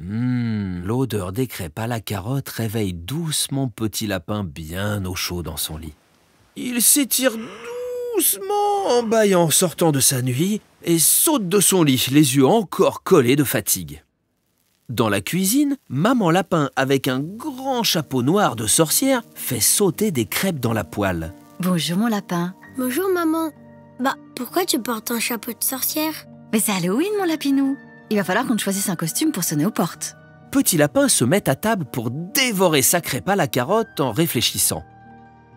L'odeur des crêpes à la carotte réveille doucement Petit Lapin bien au chaud dans son lit. Il s'étire doucement en bâillant, sortant de sa nuit, et saute de son lit, les yeux encore collés de fatigue. Dans la cuisine, Maman Lapin, avec un grand chapeau noir de sorcière, fait sauter des crêpes dans la poêle. Bonjour mon lapin. Bonjour maman. Pourquoi tu portes un chapeau de sorcière? Mais c'est Halloween mon lapinou. Il va falloir qu'on te choisisse un costume pour sonner aux portes. Petit Lapin se met à table pour dévorer sa crêpe à la carotte en réfléchissant.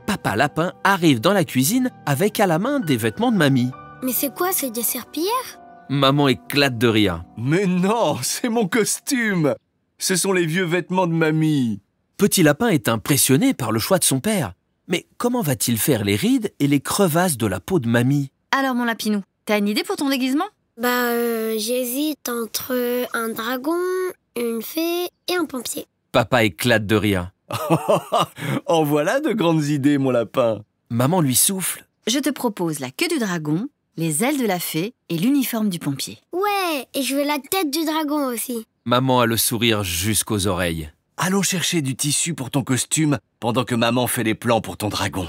Papa Lapin arrive dans la cuisine avec à la main des vêtements de mamie. Mais c'est quoi, c'est des serpillères? Maman éclate de rire. Mais non, c'est mon costume! Ce sont les vieux vêtements de mamie. Petit Lapin est impressionné par le choix de son père. Mais comment va-t-il faire les rides et les crevasses de la peau de mamie? Alors mon lapinou, t'as une idée pour ton déguisement? J'hésite entre un dragon, une fée et un pompier. Papa éclate de rire. En voilà de grandes idées, mon lapin. Maman lui souffle. Je te propose la queue du dragon, les ailes de la fée et l'uniforme du pompier. Ouais, et je veux la tête du dragon aussi. Maman a le sourire jusqu'aux oreilles. Allons chercher du tissu pour ton costume pendant que maman fait les plans pour ton dragon.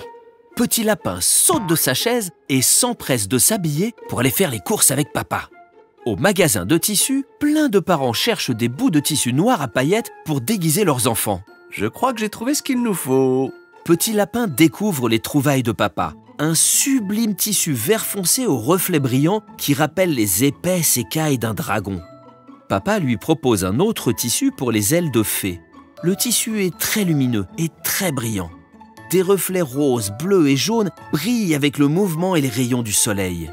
Petit Lapin saute de sa chaise et s'empresse de s'habiller pour aller faire les courses avec papa. Au magasin de tissus, plein de parents cherchent des bouts de tissu noir à paillettes pour déguiser leurs enfants. Je crois que j'ai trouvé ce qu'il nous faut. Petit Lapin découvre les trouvailles de papa. Un sublime tissu vert foncé aux reflets brillants qui rappelle les épaisses écailles d'un dragon. Papa lui propose un autre tissu pour les ailes de fée. Le tissu est très lumineux et très brillant. Des reflets roses, bleus et jaunes brillent avec le mouvement et les rayons du soleil.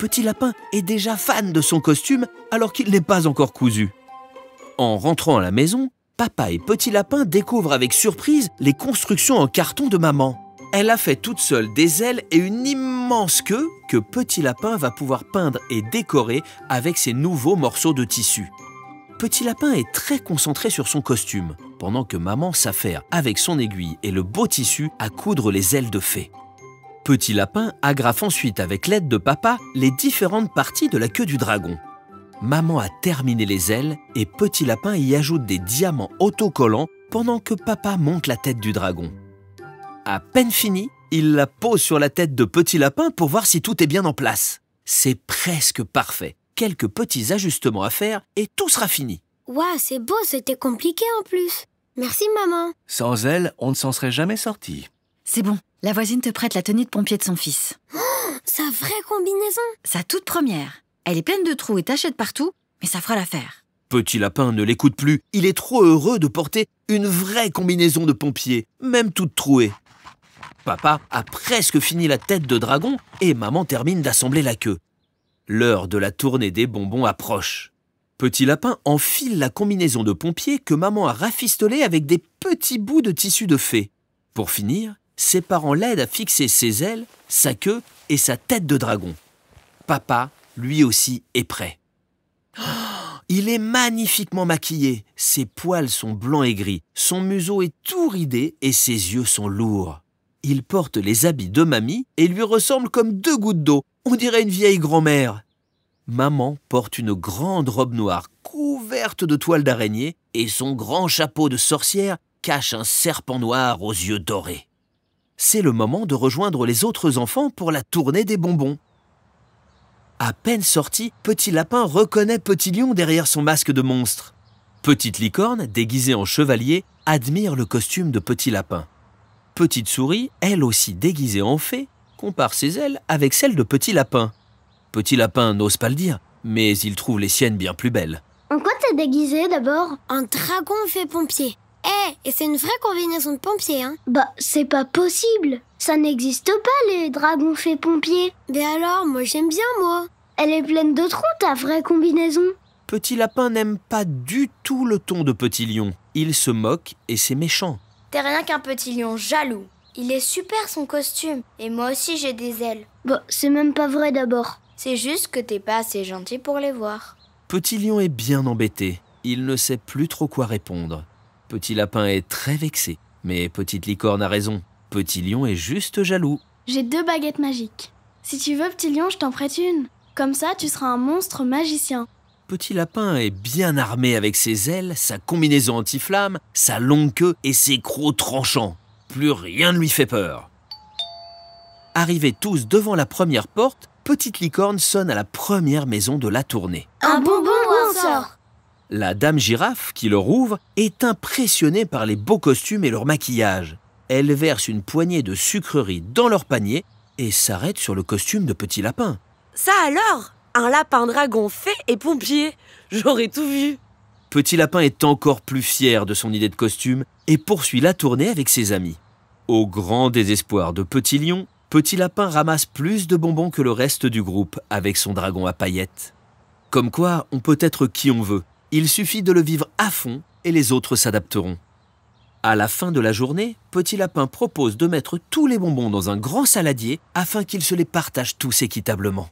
Petit Lapin est déjà fan de son costume alors qu'il n'est pas encore cousu. En rentrant à la maison, Papa et Petit Lapin découvrent avec surprise les constructions en carton de maman. Elle a fait toute seule des ailes et une immense queue que Petit Lapin va pouvoir peindre et décorer avec ses nouveaux morceaux de tissu. Petit Lapin est très concentré sur son costume, pendant que maman s'affaire avec son aiguille et le beau tissu à coudre les ailes de fée. Petit Lapin agrafe ensuite avec l'aide de papa les différentes parties de la queue du dragon. Maman a terminé les ailes et Petit Lapin y ajoute des diamants autocollants pendant que papa monte la tête du dragon. À peine fini, il la pose sur la tête de Petit Lapin pour voir si tout est bien en place. C'est presque parfait. Quelques petits ajustements à faire et tout sera fini. Ouah, c'est beau, c'était compliqué en plus. Merci maman. Sans elle, on ne s'en serait jamais sorti. C'est bon, la voisine te prête la tenue de pompier de son fils. Sa vraie combinaison. Sa toute première. Elle est pleine de trous et tachée de partout, mais ça fera l'affaire. Petit Lapin ne l'écoute plus. Il est trop heureux de porter une vraie combinaison de pompier, même toute trouée. Papa a presque fini la tête de dragon et maman termine d'assembler la queue. L'heure de la tournée des bonbons approche. Petit Lapin enfile la combinaison de pompier que maman a rafistolée avec des petits bouts de tissu de fée. Pour finir, ses parents l'aident à fixer ses ailes, sa queue et sa tête de dragon. Papa, lui aussi, est prêt. Il est magnifiquement maquillé. Ses poils sont blancs et gris, son museau est tout ridé et ses yeux sont lourds. Il porte les habits de mamie et lui ressemble comme deux gouttes d'eau. On dirait une vieille grand-mère. Maman porte une grande robe noire couverte de toiles d'araignée et son grand chapeau de sorcière cache un serpent noir aux yeux dorés. C'est le moment de rejoindre les autres enfants pour la tournée des bonbons. À peine sorti, Petit Lapin reconnaît Petit Lion derrière son masque de monstre. Petite Licorne, déguisée en chevalier, admire le costume de Petit Lapin. Petite Souris, elle aussi déguisée en fée, compare ses ailes avec celles de Petit Lapin. Petit Lapin n'ose pas le dire, mais il trouve les siennes bien plus belles. En quoi t'es déguisé d'abord? Un dragon fait pompier. Et c'est une vraie combinaison de pompiers, hein? C'est pas possible. Ça n'existe pas, les dragons faits pompiers. Mais alors, moi j'aime bien, moi. Elle est pleine de trous, ta vraie combinaison. Petit Lapin n'aime pas du tout le ton de Petit Lion. Il se moque et c'est méchant. T'es rien qu'un petit lion jaloux. Il est super son costume. Et moi aussi j'ai des ailes. C'est même pas vrai d'abord. C'est juste que t'es pas assez gentil pour les voir. Petit Lion est bien embêté. Il ne sait plus trop quoi répondre. Petit Lapin est très vexé. Mais Petite Licorne a raison. Petit Lion est juste jaloux. J'ai 2 baguettes magiques. Si tu veux, petit lion, je t'en prête une. Comme ça, tu seras un monstre magicien. Petit Lapin est bien armé avec ses ailes, sa combinaison anti-flamme, sa longue queue et ses crocs tranchants. Plus rien ne lui fait peur. Arrivés tous devant la première porte, Petite Licorne sonne à la première maison de la tournée. Un bonbon ou un sort? La dame Girafe, qui leur ouvre, est impressionnée par les beaux costumes et leur maquillage. Elle verse une poignée de sucreries dans leur panier et s'arrête sur le costume de Petit Lapin. Ça alors? Un lapin dragon fée et pompier? J'aurais tout vu. Petit Lapin est encore plus fier de son idée de costume et poursuit la tournée avec ses amis. Au grand désespoir de Petit Lion, Petit Lapin ramasse plus de bonbons que le reste du groupe avec son dragon à paillettes. Comme quoi, on peut être qui on veut. Il suffit de le vivre à fond et les autres s'adapteront. À la fin de la journée, Petit Lapin propose de mettre tous les bonbons dans un grand saladier afin qu'ils se les partagent tous équitablement.